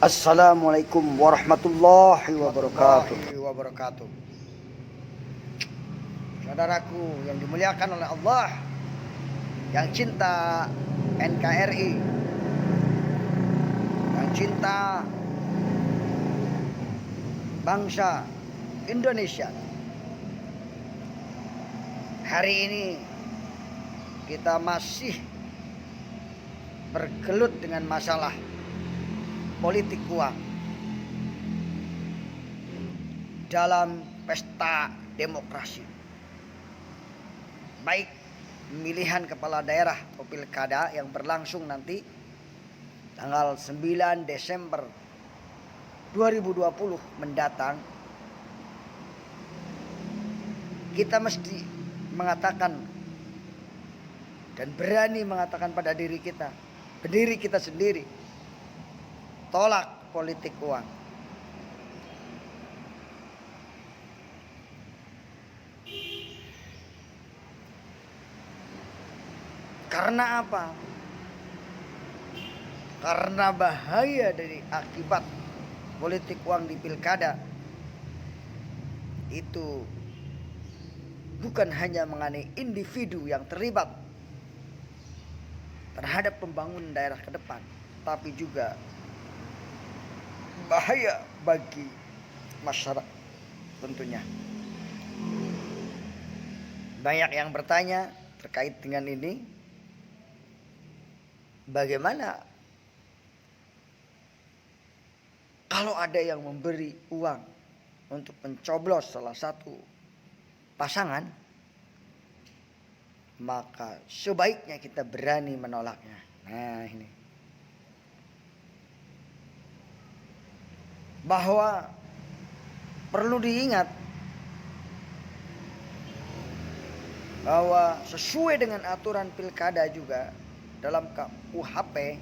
Assalamualaikum warahmatullahi wabarakatuh. Saudaraku yang dimuliakan oleh Allah, yang cinta NKRI, yang cinta bangsa Indonesia. Hari ini kita masih bergelut dengan masalah politik uang dalam pesta demokrasi, baik pemilihan kepala daerah atau pilkada yang berlangsung nanti tanggal 9 Desember 2020 mendatang. Kita mesti mengatakan dan berani mengatakan pada diri kita sendiri, tolak politik uang. Karena apa? Karena bahaya dari akibat politik uang di pilkada itu bukan hanya mengenai individu yang terlibat terhadap pembangunan daerah ke depan, tapi juga bahaya bagi masyarakat tentunya. Banyak yang bertanya terkait dengan ini, bagaimana kalau ada yang memberi uang untuk mencoblos salah satu pasangan, maka sebaiknya kita berani menolaknya. Nah, ini bahwa perlu diingat bahwa sesuai dengan aturan pilkada juga dalam KUHP,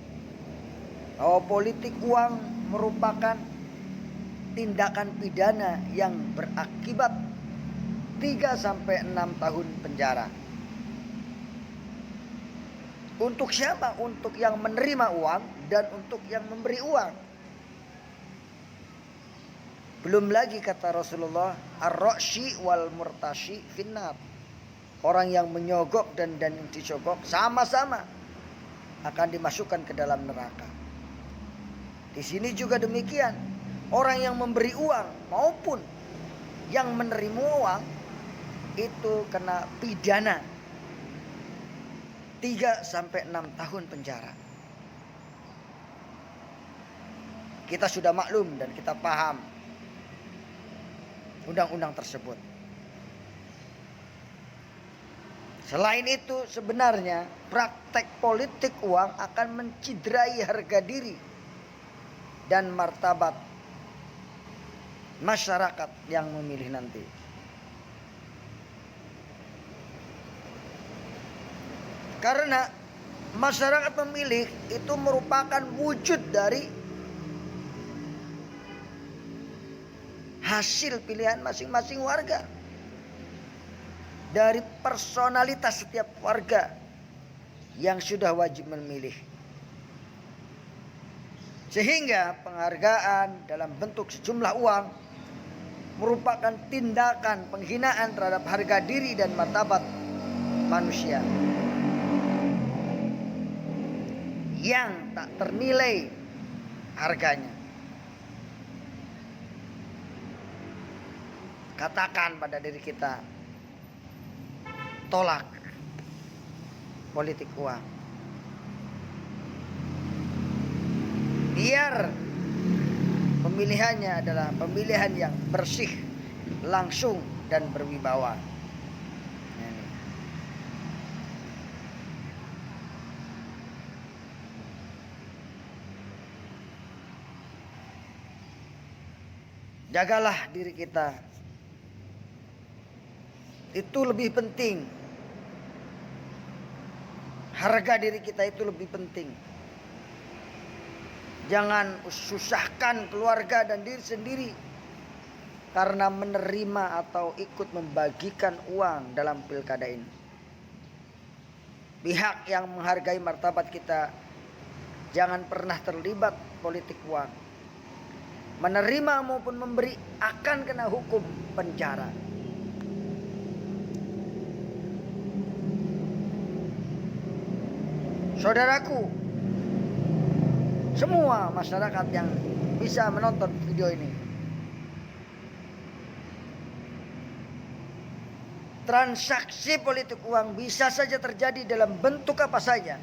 bahwa politik uang merupakan tindakan pidana yang berakibat 3-6 tahun penjara. Untuk siapa? Untuk yang menerima uang dan untuk yang memberi uang. Belum lagi kata Rasulullah, ar-rashi wal murtashi finnar. Orang yang menyogok dan yang disogok sama-sama akan dimasukkan ke dalam neraka. Di sini juga demikian. Orang yang memberi uang maupun yang menerima uang itu kena pidana 3-6 tahun penjara. Kita sudah maklum dan kita paham undang-undang tersebut. Selain itu sebenarnya praktek politik uang akan menciderai harga diri dan martabat masyarakat yang memilih nanti. Karena masyarakat memilih itu merupakan wujud dari hasil pilihan masing-masing warga, dari personalitas setiap warga yang sudah wajib memilih. Sehingga penghargaan dalam bentuk sejumlah uang merupakan tindakan penghinaan terhadap harga diri dan martabat manusia yang tak ternilai harganya. Katakan pada diri kita, tolak politik uang. Biar pemilihannya adalah pemilihan yang bersih, langsung dan berwibawa. Jagalah diri kita. Itu lebih penting. Harga diri kita itu lebih penting. Jangan susahkan keluarga dan diri sendiri karena menerima atau ikut membagikan uang dalam pilkada ini. Pihak yang menghargai martabat kita jangan pernah terlibat politik uang. menerima maupun memberi akan kena hukum penjara. Saudaraku, semua masyarakat yang bisa menonton video ini, transaksi politik uang bisa saja terjadi dalam bentuk apa saja.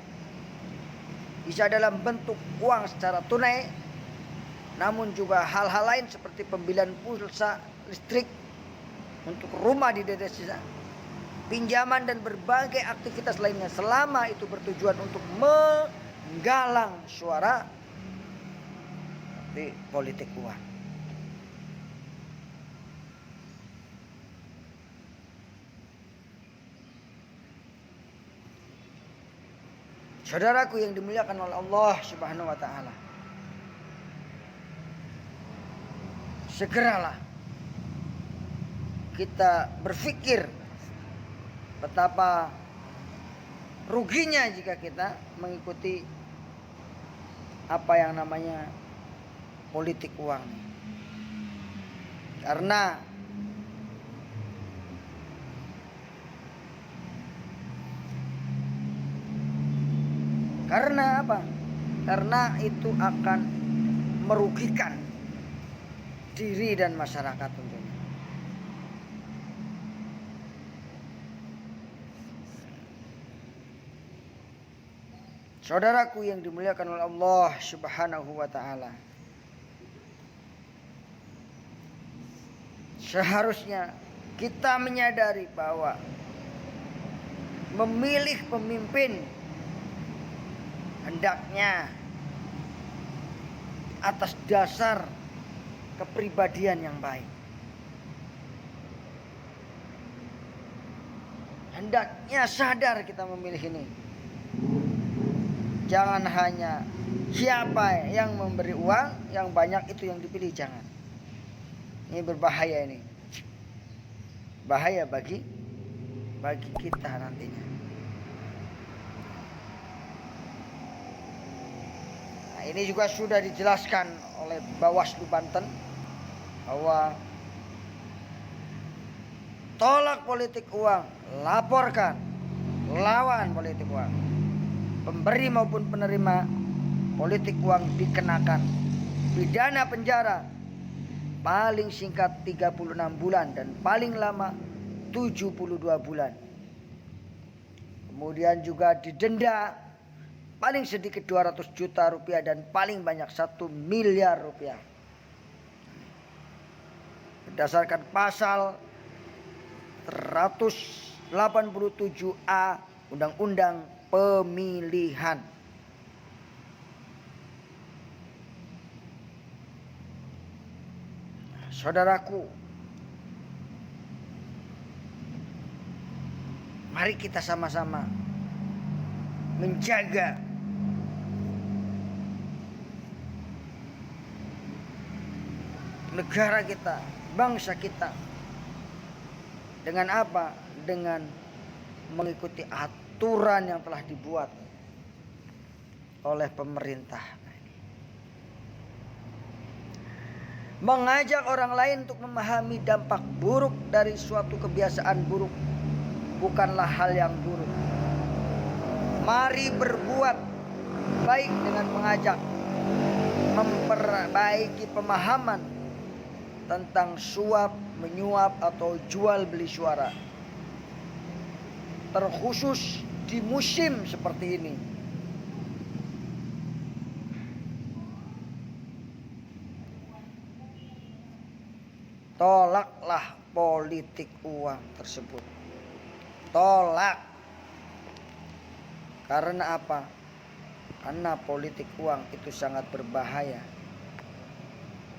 Bisa dalam bentuk uang secara tunai, namun juga hal-hal lain seperti pembelian pulsa listrik untuk rumah di desa, pinjaman dan berbagai aktivitas lainnya selama itu bertujuan untuk menggalang suara di politik uang. Saudaraku yang dimuliakan oleh Allah Subhanahu wa taala, segeralah kita berpikir betapa ruginya jika kita mengikuti apa yang namanya politik uang. Karena apa? Karena itu akan merugikan diri dan masyarakat tentunya. Saudaraku yang dimuliakan oleh Allah Subhanahu wa taala, seharusnya kita menyadari bahwa memilih pemimpin hendaknya atas dasar kepribadian yang baik. Hendaknya sadar kita memilih ini. Jangan hanya siapa yang memberi uang yang banyak itu yang dipilih, jangan. Ini berbahaya ini. Bahaya bagi kita nantinya. Nah, ini juga sudah dijelaskan oleh Bawaslu Banten bahwa tolak politik uang, laporkan, lawan politik uang. Pemberi maupun penerima politik uang dikenakan pidana penjara paling singkat 36 bulan dan paling lama 72 bulan. Kemudian juga didenda paling sedikit 200 juta rupiah dan paling banyak 1 miliar rupiah. Berdasarkan pasal 187A Undang-Undang Pemilihan. Saudaraku, mari kita sama-sama menjaga negara kita, bangsa kita. Dengan apa? Dengan mengikuti aturan yang telah dibuat oleh pemerintah. Mengajak orang lain untuk memahami dampak buruk dari suatu kebiasaan buruk bukanlah hal yang buruk. Mari berbuat baik dengan mengajak memperbaiki pemahaman tentang suap, menyuap atau jual beli suara. Terkhusus di musim seperti ini. Tolaklah politik uang tersebut. Tolak. Karena apa? Karena politik uang itu sangat berbahaya.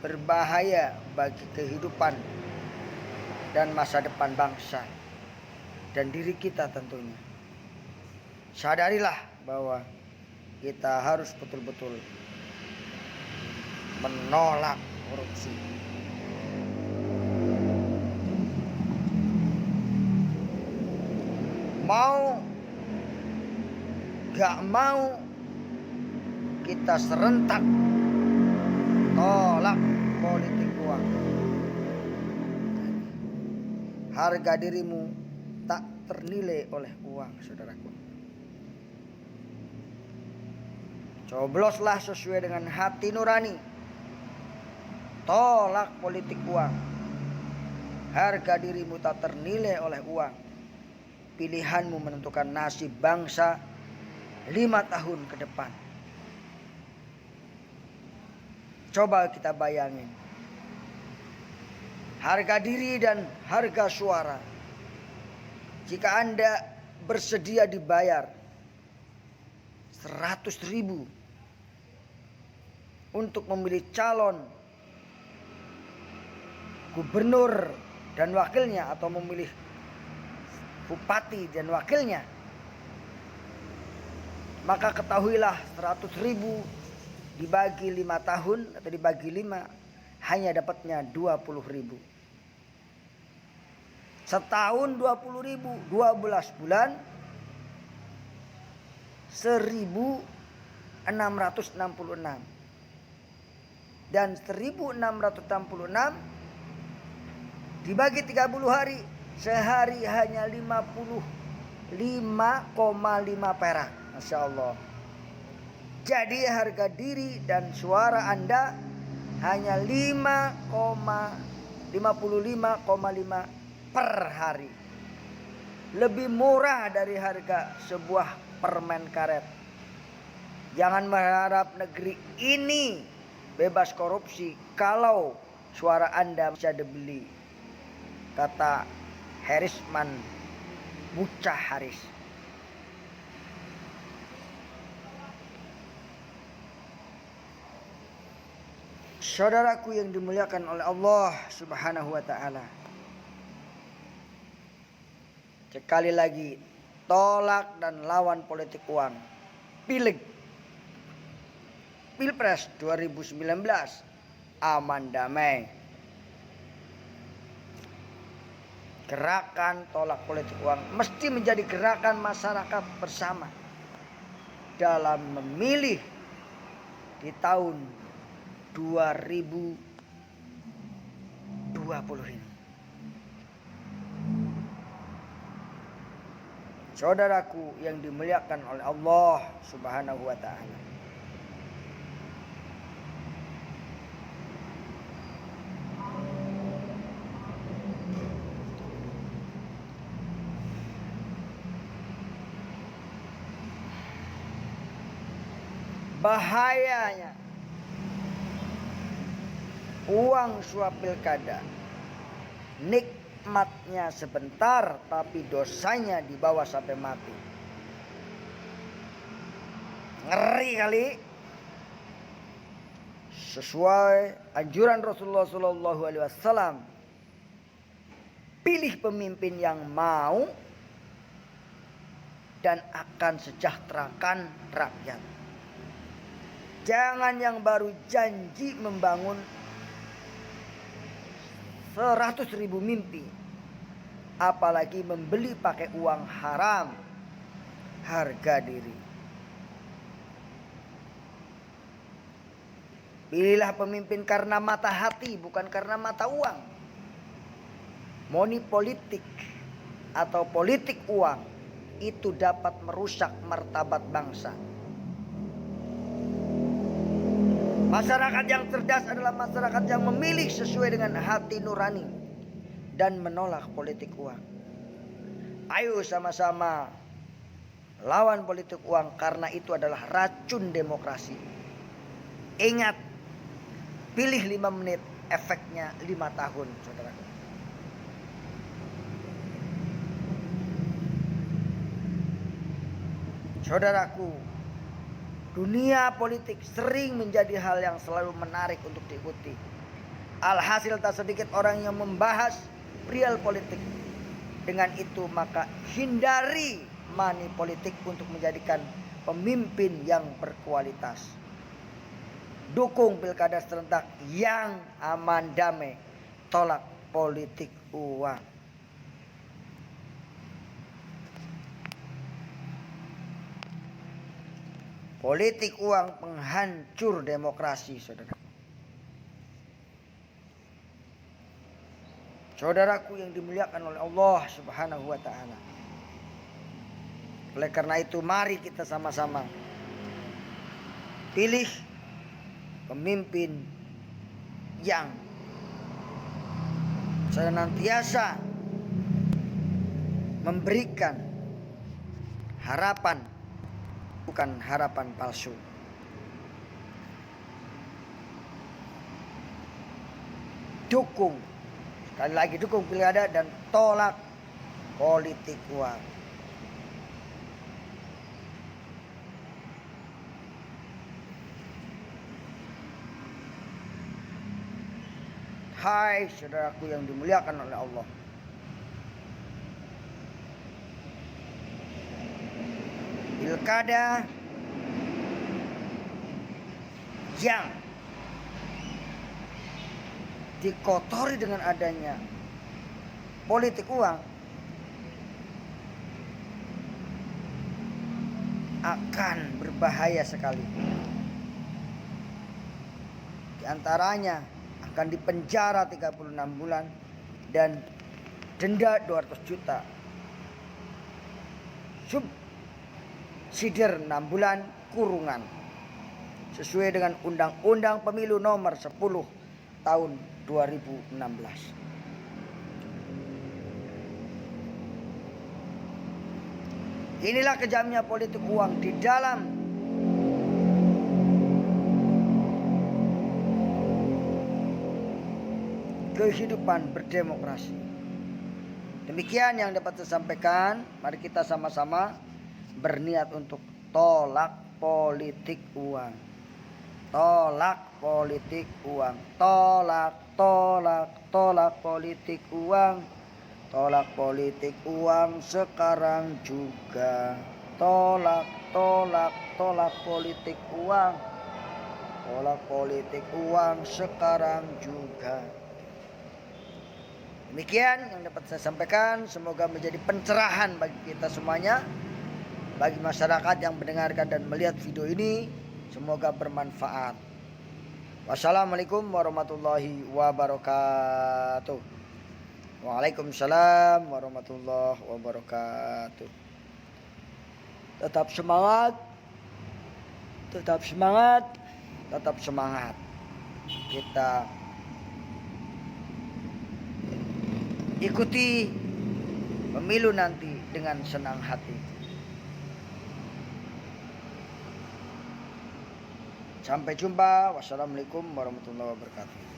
Berbahaya bagi kehidupan dan masa depan bangsa dan diri kita tentunya. Sadarilah bahwa kita harus betul-betul menolak korupsi. Mau gak mau kita serentak tolak politik uang. Harga dirimu tak ternilai oleh uang, saudaraku. Cobloslah sesuai dengan hati nurani. Tolak politik uang. Harga dirimu tak ternilai oleh uang. Pilihanmu menentukan nasib bangsa 5 tahun ke depan. Coba kita bayangin. Harga diri dan harga suara. Jika Anda bersedia dibayar 100.000 untuk memilih calon gubernur dan wakilnya, atau memilih bupati dan wakilnya, maka ketahuilah 100.000 dibagi 5 tahun atau dibagi 5 hanya dapatnya 20.000. Setahun 20.000, 12 bulan 1.666. Dan 1.666 dibagi 30 hari, sehari hanya 55,5 perak. Masya Allah. Jadi harga diri dan suara Anda hanya 55,5 per hari. Lebih murah dari harga sebuah permen karet. Jangan berharap negeri ini bebas korupsi kalau suara Anda bisa dibeli. Kata Harisman Bucah Haris. Saudaraku yang dimuliakan oleh Allah Subhanahu wa ta'ala. Sekali lagi, tolak dan lawan politik uang. Pilpres 2019 aman damai. Gerakan tolak politik uang mesti menjadi gerakan masyarakat bersama dalam memilih di tahun 2020 ini. Saudaraku yang dimuliakan oleh Allah Subhanahu wa ta'ala. Bahayanya uang suap pilkada, nikmatnya sebentar tapi dosanya dibawa sampai mati. Ngeri kali. Sesuai anjuran Rasulullah SAW, pilih pemimpin yang mau dan akan sejahterakan rakyat. Jangan yang baru janji membangun 100.000 mimpi, apalagi membeli pakai uang haram. Harga diri. Pilihlah pemimpin karena mata hati, bukan karena mata uang. Money politik atau politik uang itu dapat merusak martabat bangsa. Masyarakat yang cerdas adalah masyarakat yang memilih sesuai dengan hati nurani dan menolak politik uang. Ayo sama-sama lawan politik uang, karena itu adalah racun demokrasi. Ingat, pilih 5 menit, efeknya 5 tahun, saudaraku. Saudaraku, dunia politik sering menjadi hal yang selalu menarik untuk diikuti. Alhasil tak sedikit orang yang membahas perihal politik. Dengan itu maka hindari money politik untuk menjadikan pemimpin yang berkualitas. Dukung pilkada serentak yang aman damai. Tolak politik uang. Politik uang penghancur demokrasi, saudara. Saudaraku yang dimuliakan oleh Allah Subhanahu wa taala. Oleh karena itu mari kita sama-sama pilih pemimpin yang senantiasa memberikan harapan, bukan harapan palsu. Dukung, sekali lagi dukung pilkada dan tolak politik uang. Hai saudaraku yang dimuliakan oleh Allah. Pilkada yang dikotori dengan adanya politik uang akan berbahaya sekali. Di antaranya akan dipenjara 36 bulan dan denda 200 juta. Subsidiar 6 bulan kurungan. Sesuai dengan Undang-Undang Pemilu nomor 10 tahun 2016. Inilah kejamnya politik uang di dalam kehidupan berdemokrasi. Demikian yang dapat saya sampaikan. Mari kita sama-sama berniat untuk tolak politik uang. Tolak politik uang. Tolak politik uang. Tolak politik uang sekarang juga. Tolak politik uang. Tolak politik uang sekarang juga. Demikian yang dapat saya sampaikan. Semoga menjadi pencerahan bagi kita semuanya, bagi masyarakat yang mendengarkan dan melihat video ini. Semoga bermanfaat. Wassalamualaikum warahmatullahi wabarakatuh. Waalaikumsalam warahmatullahi wabarakatuh. Tetap semangat. Tetap semangat. Tetap semangat. Kita ikuti pemilu nanti dengan senang hati. Sampai jumpa. Wassalamualaikum warahmatullahi wabarakatuh.